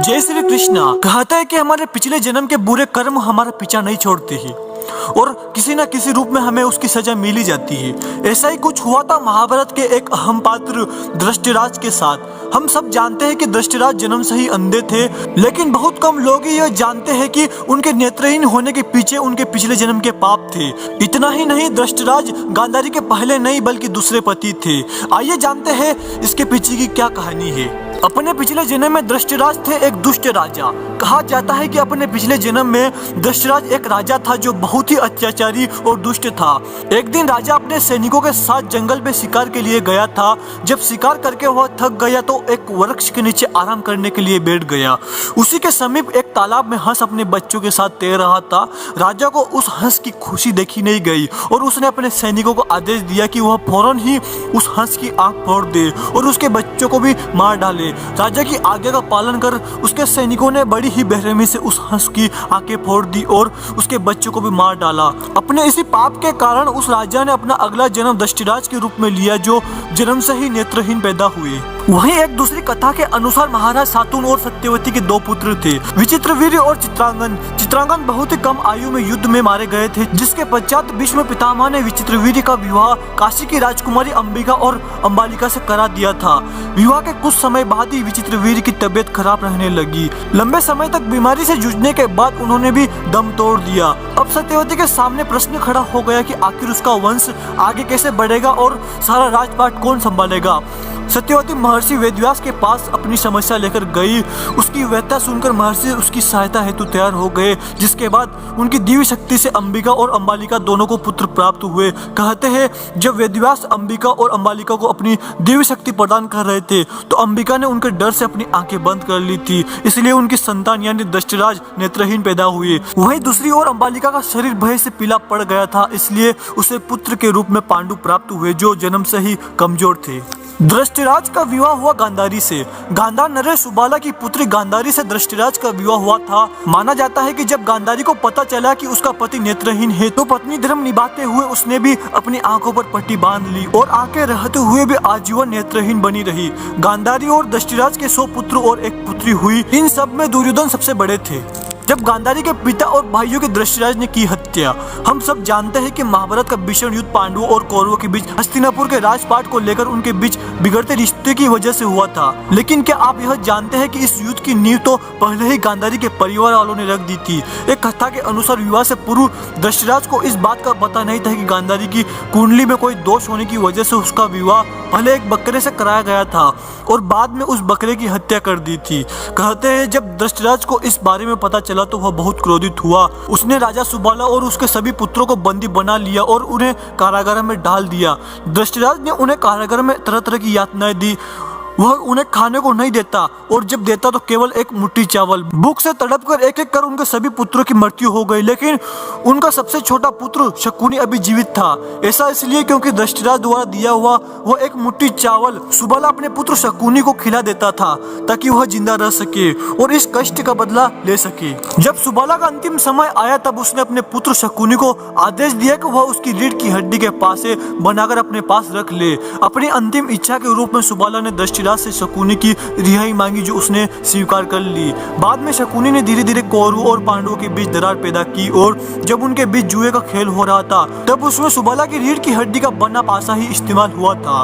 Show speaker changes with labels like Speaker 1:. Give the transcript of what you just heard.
Speaker 1: जय श्री कृष्णा। कहता है कि हमारे पिछले जन्म के बुरे कर्म हमारा पीछा नहीं छोड़ते ही और किसी न किसी रूप में हमें उसकी सजा मिल ही जाती है। ऐसा ही कुछ हुआ था महाभारत के एक अहम पात्र धृष्टराज के साथ। हम सब जानते हैं कि धृष्टराज जन्म से ही अंधे थे, लेकिन बहुत कम लोग ही यह जानते हैं कि उनके नेत्रहीन होने के पीछे उनके पिछले जन्म के पाप थे। इतना ही नहीं, धृष्टराज गांधारी के पहले नहीं बल्कि दूसरे पति थे। आइए जानते हैं इसके पीछे की क्या कहानी है। अपने पिछले जन्म में धृष्टराज थे एक दुष्ट राजा। कहा जाता है कि अपने पिछले जन्म में धृष्टराज एक राजा था जो बहुत ही अत्याचारी और दुष्ट था। एक दिन राजा अपने सैनिकों के साथ जंगल में शिकार के लिए गया था। जब शिकार करके वह थक गया तो एक वृक्ष के नीचे आराम करने के लिए बैठ गया। उसी के समीप एक तालाब में हंस अपने बच्चों के साथ तैर रहा था। राजा को उस हंस की खुशी देखी नहीं गई और उसने अपने सैनिकों को आदेश दिया कि वह फौरन ही उस हंस की आंख फोड़ दे और उसके बच्चों को भी मार डाले। राजा की आज्ञा का पालन कर उसके सैनिकों ने बड़ी ही बेरहमी से उस हंस की आंखें फोड़ दी और उसके बच्चों को भी मार डाला। अपने इसी पाप के कारण उस राजा ने अपना अगला जन्म धृष्टराज के रूप में लिया, जो जन्म से ही नेत्रहीन पैदा हुए। वहीं एक दूसरी कथा के अनुसार महाराज शातुन और सत्यवती के दो पुत्र थे, विचित्रवीर्य और चित्रांगन। चित्रांगन बहुत ही कम आयु में युद्ध में मारे गए थे, जिसके पश्चात भीष्म पितामह ने विचित्रवीर्य का विवाह काशी की राजकुमारी अंबिका और अंबालिका से करा दिया था। विवाह के कुछ समय बाद ही विचित्रवीर्य की तबीयत खराब रहने लगी। लंबे समय तक बीमारी से जूझने के बाद उन्होंने भी दम तोड़ दिया। अब सत्यवती के सामने प्रश्न खड़ा हो गया कि आखिर उसका वंश आगे कैसे बढ़ेगा और सारा राजपाट कौन संभालेगा। सत्यवती महर्षि वेदव्यास के पास अपनी समस्या लेकर गई। उसकी व्यथा सुनकर महर्षि उसकी सहायता हेतु तैयार हो गए, जिसके बाद उनकी दिव्य शक्ति से अंबिका और अंबालिका दोनों को पुत्र प्राप्त हुए। कहते हैं जब वेदव्यास अंबिका और अंबालिका को अपनी दिव्य शक्ति प्रदान कर रहे थे तो अंबिका ने उनके डर से अपनी आंखें बंद कर ली थी, इसलिए उनकी संतान यानी धृष्टराज नेत्रहीन पैदा हुए। वहीं दूसरी ओर अंबालिका का शरीर भय से पीला पड़ गया था, इसलिए उसे पुत्र के रूप में पांडु प्राप्त हुए, जो जन्म से ही कमजोर थे। धृष्टराज का विवाह हुआ गांधारी से। गांधार नरेश सुबाला की पुत्री गांधारी से धृष्टराज का विवाह हुआ था। माना जाता है कि जब गांधारी को पता चला कि उसका पति नेत्रहीन है तो पत्नी धर्म निभाते हुए उसने भी अपनी आंखों पर पट्टी बांध ली और आंखें रहते हुए भी आजीवन नेत्रहीन बनी रही। गांधारी और धृष्टराज के 100 पुत्र और एक पुत्री हुई। इन सब में दुर्योधन सबसे बड़े थे। जब गांधारी के पिता और भाइयों के धृष्टराज ने की हत्या। हम सब जानते हैं कि महाभारत का भीषण युद्ध पांडवों और कौरवों के बीच हस्तिनापुर के राजपाट को लेकर उनके बीच बिगड़ते रिश्ते की वजह से हुआ था। लेकिन क्या आप यह जानते हैं कि इस युद्ध की नींव तो पहले ही गांधारी के परिवार वालों ने रख दी थी। एक कथा के अनुसार विवाह से पूर्व धृष्टराज को इस बात का पता नहीं था कि गांधारी की कुंडली में कोई दोष होने की वजह से उसका विवाह पहले एक बकरे से कराया गया था और बाद में उस बकरे की हत्या कर दी थी। कहते हैं जब धृष्टराज को इस बारे में पता चला तो वह बहुत क्रोधित हुआ। उसने राजा सुबाला और उसके सभी पुत्रों को बंदी बना लिया और उन्हें कारागार में डाल दिया। धृष्टराज ने उन्हें कारागार में तरह तरह की यातनाएं दी। वह उन्हें खाने को नहीं देता और जब देता तो केवल एक मुट्ठी चावल। भूख से तड़पकर एक एक कर उनके सभी पुत्रों की मृत्यु हो गई, लेकिन उनका सबसे छोटा पुत्र शकुनी अभी जीवित था। ऐसा इसलिए क्योंकि धृष्टराज द्वारा दिया हुआ वह एक मुट्ठी चावल सुबाला अपने पुत्र शकुनी को खिला देता था ताकि वह जिंदा रह सके और इस कष्ट का बदला ले सके। जब सुबाला का अंतिम समय आया तब उसने अपने पुत्र शकुनी को आदेश दिया कि वह उसकी रीढ़ की हड्डी के पास से बनाकर अपने पास रख ले। अपनी अंतिम इच्छा के रूप में सुबाला ने से शकुनी की रिहाई मांगी, जो उसने स्वीकार कर ली। बाद में शकुनी ने धीरे धीरे कौरवों और पांडवों के बीच दरार पैदा की और जब उनके बीच जुए का खेल हो रहा था तब उसमें सुबाला की रीढ़ की हड्डी का बना पासा ही इस्तेमाल हुआ था।